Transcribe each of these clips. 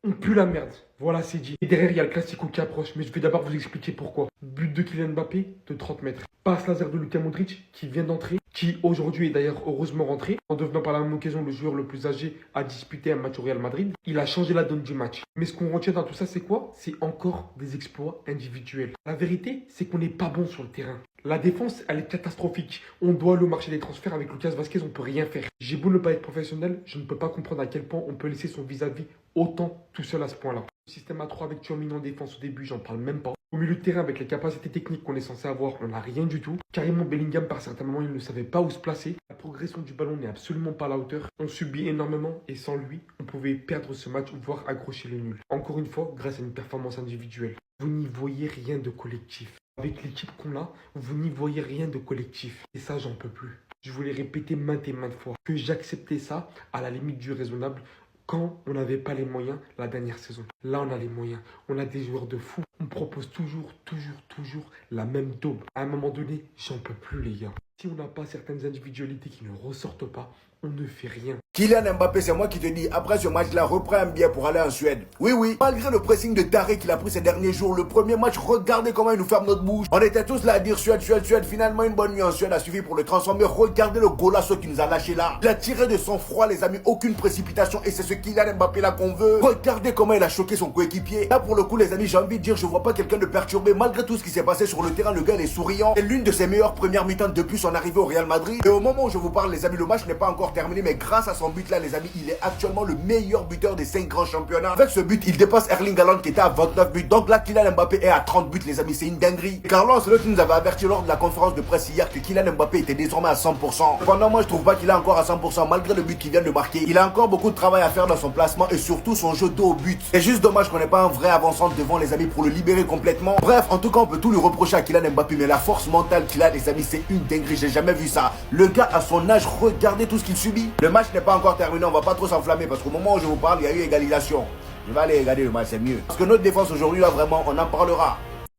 On pue la merde. Voilà, c'est dit. Et derrière, il y a le Classico qui approche, mais je vais d'abord vous expliquer pourquoi. But de Kylian Mbappé de 30 mètres. Passe laser de Luka Modric qui vient d'entrer, qui aujourd'hui est d'ailleurs heureusement rentré, en devenant par la même occasion le joueur le plus âgé à disputer un match au Real Madrid. Il a changé la donne du match. Mais ce qu'on retient dans tout ça, c'est quoi? C'est encore des exploits individuels. La vérité, c'est qu'on n'est pas bon sur le terrain. La défense, elle est catastrophique. On doit aller au marché des transferts avec Lucas Vazquez, on peut rien faire. J'ai beau ne pas être professionnel, je ne peux pas comprendre à quel point on peut laisser son vis-à-vis autant tout seul à ce point-là. Le système A3 avec Tchouaméni en défense au début, j'en parle même pas. Au milieu de terrain, avec les capacités techniques qu'on est censé avoir, on n'a rien du tout. Carrément, Bellingham, par certains moments, il ne savait pas où se placer. La progression du ballon n'est absolument pas à la hauteur. On subit énormément et sans lui, on pouvait perdre ce match, voire accrocher le nul. Encore une fois, grâce à une performance individuelle. Vous n'y voyez rien de collectif. Avec l'équipe qu'on a, vous n'y voyez rien de collectif. Et ça, j'en peux plus. Je vous l'ai répété maintes et maintes fois. Que j'acceptais ça à la limite du raisonnable quand on n'avait pas les moyens la dernière saison. Là, on a les moyens. On a des joueurs de fou. On propose toujours la même daube. À un moment donné, j'en peux plus, les gars. Si on n'a pas certaines individualités qui ne ressortent pas, on ne fait rien. Kylian Mbappé, c'est moi qui te dis, après ce match-là, reprends un billet pour aller en Suède. Oui, oui. Malgré le pressing de taré qu'il a pris ces derniers jours, le premier match, regardez comment il nous ferme notre bouche. On était tous là à dire Suède, Suède, Suède. Finalement, une bonne nuit en Suède a suffi pour le transformer. Regardez le golasso qui nous a lâché là. Il a tiré de son froid, les amis. Aucune précipitation. Et c'est ce Kylian Mbappé là qu'on veut. Regardez comment il a choqué son coéquipier. Là, pour le coup, les amis, j'ai envie de dire, je vois pas quelqu'un de perturbé. Malgré tout ce qui s'est passé sur le terrain, le gars il est souriant. C'est l'une de ses meilleures premières mi-temps depuis son arrivée au Real Madrid. Et au moment où je vous parle, les amis, le match n'est pas encore terminé. Mais grâce à son but là, les amis, il est actuellement le meilleur buteur des 5 grands championnats. Avec ce but, il dépasse Erling Haaland qui était à 29 buts. Donc là, Kylian Mbappé est à 30 buts, les amis. C'est une dinguerie. Carlo Ancelotti nous avait averti lors de la conférence de presse hier que Kylian Mbappé était désormais à 100%. Cependant, moi, je trouve pas qu'il est encore à 100% malgré le but qu'il vient de marquer. Il a encore beaucoup de travail à faire dans son placement et surtout son jeu dos au but. C'est juste dommage qu'on n'ait pas un vrai avant-centre devant, les amis, pour le libérer complètement. Bref, en tout cas, on peut tout lui reprocher à Kylian Mbappé, mais la force mentale qu'il a, les amis, c'est une dinguerie. J'ai jamais vu ça. Le gars, à son âge, regardez tout ce qu'il subit. Le match n'est pas encore terminé. On va pas trop s'enflammer parce qu'au moment où je vous parle, il y a eu égalisation. Je vais aller regarder le match, c'est mieux. Parce que notre défense aujourd'hui, là, vraiment, on en parlera.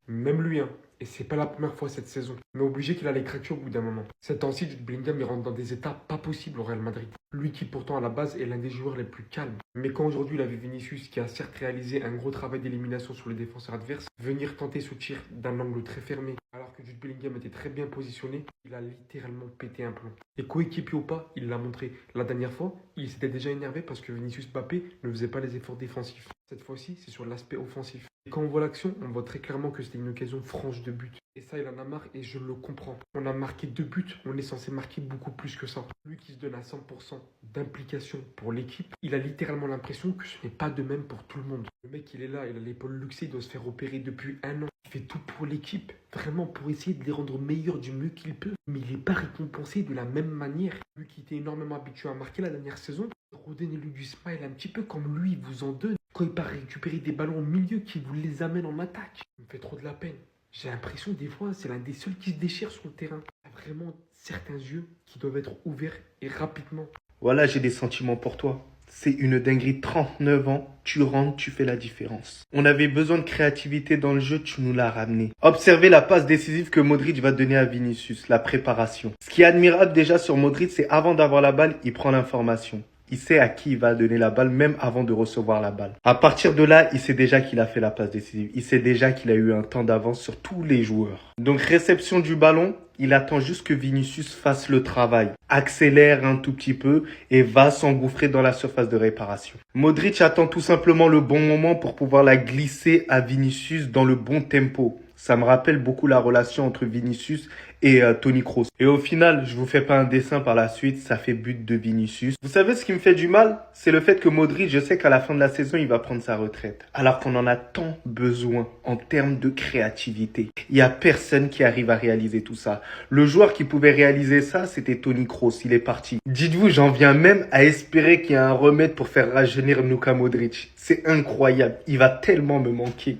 Même lui, hein. Et c'est pas la première fois cette saison. Mais obligé qu'il a les craquer au bout d'un moment. Cette temps-ci, Jude Bellingham, il rentre dans des états pas possibles au Real Madrid. Lui qui pourtant à la base est l'un des joueurs les plus calmes. Mais quand aujourd'hui il avait Vinicius qui a certes réalisé un gros travail d'élimination sur les défenseurs adverses, venir tenter ce tir d'un angle très fermé, alors que Jude Bellingham était très bien positionné, il a littéralement pété un plomb. Et coéquipier ou pas, il l'a montré. La dernière fois, il s'était déjà énervé parce que Vinicius Mbappé ne faisait pas les efforts défensifs. Cette fois-ci, c'est sur l'aspect offensif. Et quand on voit l'action, on voit très clairement que c'était une occasion franche de but. Et ça, il en a marre et je le comprends. On a marqué 2 buts, on est censé marquer beaucoup plus que ça. Lui qui se donne à 100% d'implication pour l'équipe, il a littéralement l'impression que ce n'est pas de même pour tout le monde. Le mec, il est là, il a l'épaule luxée, il doit se faire opérer depuis 1 an. Il fait tout pour l'équipe, vraiment pour essayer de les rendre meilleurs du mieux qu'il peut. Mais il n'est pas récompensé de la même manière. Lui qui était énormément habitué à marquer la dernière saison, redonnez-lui du smile un petit peu comme lui, il vous en donne. Quand il part récupérer des ballons au milieu, qui vous les amène en attaque. Il me fait trop de la peine. J'ai l'impression des fois, c'est l'un des seuls qui se déchire sur le terrain. Il y a vraiment certains yeux qui doivent être ouverts et rapidement. Voilà, j'ai des sentiments pour toi. C'est une dinguerie, 39 ans, tu rentres, tu fais la différence. On avait besoin de créativité dans le jeu, tu nous l'as ramené. Observez la passe décisive que Modric va donner à Vinicius, la préparation. Ce qui est admirable déjà sur Modric, c'est avant d'avoir la balle, il prend l'information. Il sait à qui il va donner la balle, même avant de recevoir la balle. À partir de là, il sait déjà qu'il a fait la passe décisive. Il sait déjà qu'il a eu un temps d'avance sur tous les joueurs. Donc, réception du ballon, il attend juste que Vinicius fasse le travail. Accélère un tout petit peu et va s'engouffrer dans la surface de réparation. Modric attend tout simplement le bon moment pour pouvoir la glisser à Vinicius dans le bon tempo. Ça me rappelle beaucoup la relation entre Vinicius et Toni Kroos. Et au final, je vous fais pas un dessin par la suite, ça fait but de Vinicius. Vous savez ce qui me fait du mal? C'est le fait que Modric, je sais qu'à la fin de la saison, il va prendre sa retraite. Alors qu'on en a tant besoin en termes de créativité. Il y a personne qui arrive à réaliser tout ça. Le joueur qui pouvait réaliser ça, c'était Toni Kroos. Il est parti. Dites-vous, j'en viens même à espérer qu'il y a un remède pour faire rajeunir Luka Modric. C'est incroyable. Il va tellement me manquer.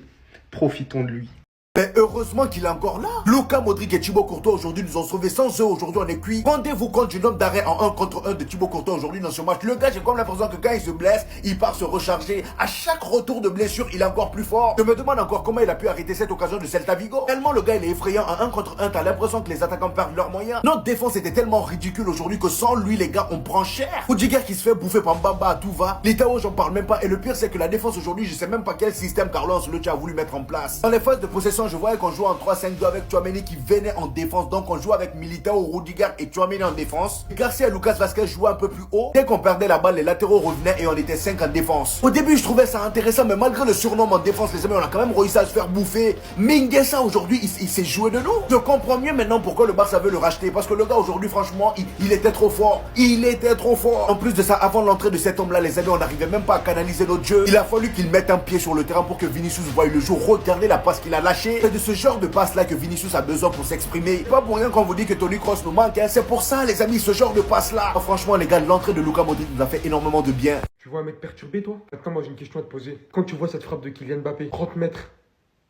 Profitons de lui. Mais heureusement qu'il est encore là. Luka Modric et Thibaut Courtois aujourd'hui nous ont sauvés. Sans eux, aujourd'hui on est cuit. Rendez-vous compte du nombre d'arrêts en 1 contre 1 de Thibaut Courtois aujourd'hui dans ce match. Le gars, j'ai comme l'impression que quand il se blesse, il part se recharger. À chaque retour de blessure, il est encore plus fort. Je me demande encore comment il a pu arrêter cette occasion de Celta Vigo. Tellement le gars il est effrayant. En 1 contre 1, t'as l'impression que les attaquants perdent leurs moyens. Notre défense était tellement ridicule aujourd'hui que sans lui, les gars, on prend cher. Rudiger qui se fait bouffer par Mbamba à tout va. Litao, j'en parle même pas. Et le pire, c'est que la défense aujourd'hui, je sais même pas quel système Carlo Ancelotti a voulu mettre en place. Dans les phases de possession, je voyais qu'on jouait en 3-5-2 avec Tchouaméni qui venait en défense. Donc on jouait avec Militao, Rudiger et Tchouaméni en défense. Garcia et Lucas Vazquez jouaient un peu plus haut. Dès qu'on perdait la balle, les latéraux revenaient et on était 5 en défense. Au début, je trouvais ça intéressant, mais malgré le surnom en défense, les amis, on a quand même réussi à se faire bouffer. Mingueza aujourd'hui, il s'est joué de nous. Je comprends mieux maintenant pourquoi le Barça veut le racheter. Parce que le gars aujourd'hui, franchement, il était trop fort. Il était trop fort. En plus de ça, avant l'entrée de cet homme-là, les amis, on n'arrivait même pas à canaliser notre jeu. Il a fallu qu'il mette un pied sur le terrain pour que Vinicius voie le jour. Regardez la passe qu'il a lâchée. C'est de ce genre de passe-là que Vinicius a besoin pour s'exprimer. Pas pour rien qu'on vous dit que Toni Kroos nous manque. Hein. C'est pour ça, les amis, ce genre de passe-là. Franchement, les gars, l'entrée de Luka Modric nous a fait énormément de bien. Tu vois un mec perturbé, toi? Maintenant, moi, j'ai une question à te poser. Quand tu vois cette frappe de Kylian Mbappé, 30 mètres,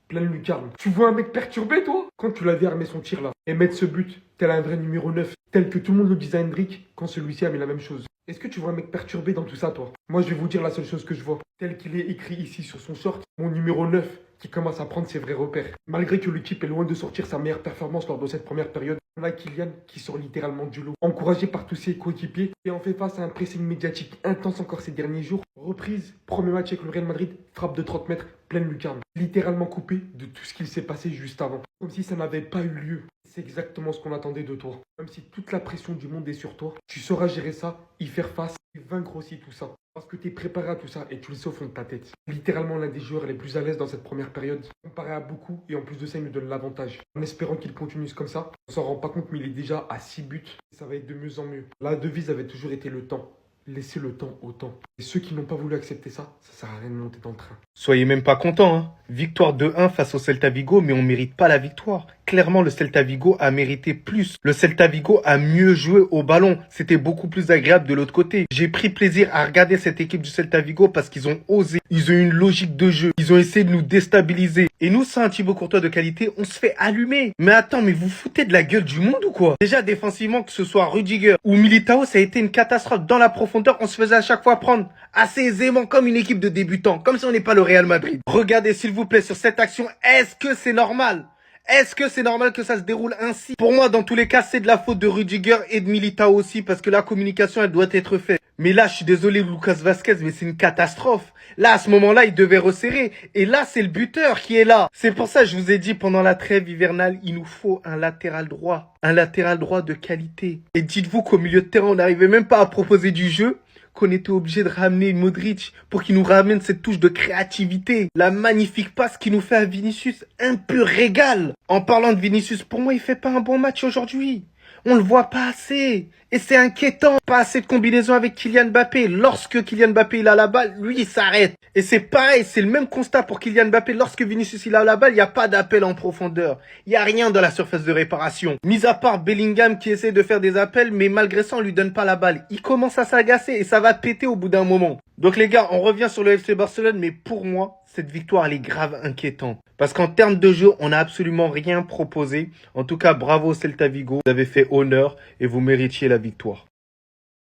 pleine lucarne, tu vois un mec perturbé, toi? Quand tu l'avais armé son tir, là, et mettre ce but, tel un vrai numéro 9, tel que tout le monde le disait à Hendrick, quand celui-ci a mis la même chose. Est-ce que tu vois un mec perturbé dans tout ça, toi? Moi, je vais vous dire la seule chose que je vois. Tel qu'il est écrit ici sur son short, mon numéro 9, qui commence à prendre ses vrais repères. Malgré que l'équipe est loin de sortir sa meilleure performance lors de cette première période, on a Kylian qui sort littéralement du lot. Encouragé par tous ses coéquipiers et en fait face à un pressing médiatique intense encore ces derniers jours. Reprise, premier match avec le Real Madrid, frappe de 30 mètres, pleine lucarne. Littéralement coupé de tout ce qu'il s'est passé juste avant. Comme si ça n'avait pas eu lieu. C'est exactement ce qu'on attendait de toi. Même si toute la pression du monde est sur toi, tu sauras gérer ça, y faire face et vaincre aussi tout ça. Parce que tu es préparé à tout ça et tu le sais au fond de ta tête. Littéralement l'un des joueurs les plus à l'aise dans cette première période. Comparé à beaucoup et en plus de ça il nous donne l'avantage. En espérant qu'il continue comme ça, on s'en rend pas compte mais il est déjà à 6 buts. Et ça va être de mieux en mieux. La devise avait toujours été le temps. Laissez le temps au temps. Et ceux qui n'ont pas voulu accepter ça, ça sert à rien de monter dans le train. Soyez même pas contents, hein. Victoire 2-1 face au Celta Vigo, mais on mérite pas la victoire. Clairement, le Celta Vigo a mérité plus. Le Celta Vigo a mieux joué au ballon. C'était beaucoup plus agréable de l'autre côté. J'ai pris plaisir à regarder cette équipe du Celta Vigo parce qu'ils ont osé. Ils ont eu une logique de jeu. Ils ont essayé de nous déstabiliser. Et nous, sans un Thibaut Courtois de qualité, on se fait allumer. Mais attends, mais vous foutez de la gueule du monde ou quoi? Déjà, défensivement, que ce soit Rudiger ou Militao, ça a été une catastrophe. Dans la profondeur, on se faisait à chaque fois prendre assez aisément comme une équipe de débutants. Comme si on n'est pas le Real Madrid. Regardez, s'il vous plaît, sur cette action, est-ce que c'est normal? Est-ce que c'est normal que ça se déroule ainsi? Pour moi, dans tous les cas, c'est de la faute de Rudiger et de Militao aussi, parce que la communication, elle doit être faite. Mais là, je suis désolé, Lucas Vazquez, mais c'est une catastrophe. Là, à ce moment-là, il devait resserrer. Et là, c'est le buteur qui est là. C'est pour ça que je vous ai dit, pendant la trêve hivernale, il nous faut un latéral droit. Un latéral droit de qualité. Et dites-vous qu'au milieu de terrain, on n'arrivait même pas à proposer du jeu, qu'on était obligé de ramener Modric pour qu'il nous ramène cette touche de créativité. La magnifique passe qu'il nous fait à Vinicius, un pur régal. En parlant de Vinicius, pour moi, il fait pas un bon match aujourd'hui. On le voit pas assez. Et c'est inquiétant. Pas assez de combinaison avec Kylian Mbappé. Lorsque Kylian Mbappé il a la balle, lui il s'arrête. Et c'est pareil, c'est le même constat pour Kylian Mbappé. Lorsque Vinicius il a la balle, il n'y a pas d'appel en profondeur. Il n'y a rien dans la surface de réparation. Mis à part Bellingham qui essaie de faire des appels, mais malgré ça on lui donne pas la balle. Il commence à s'agacer et ça va péter au bout d'un moment. Donc les gars, on revient sur le FC Barcelone, mais pour moi, cette victoire elle est grave inquiétante. Parce qu'en termes de jeu, on n'a absolument rien proposé. En tout cas, bravo Celta Vigo. Vous avez fait honneur et vous méritiez la victoire.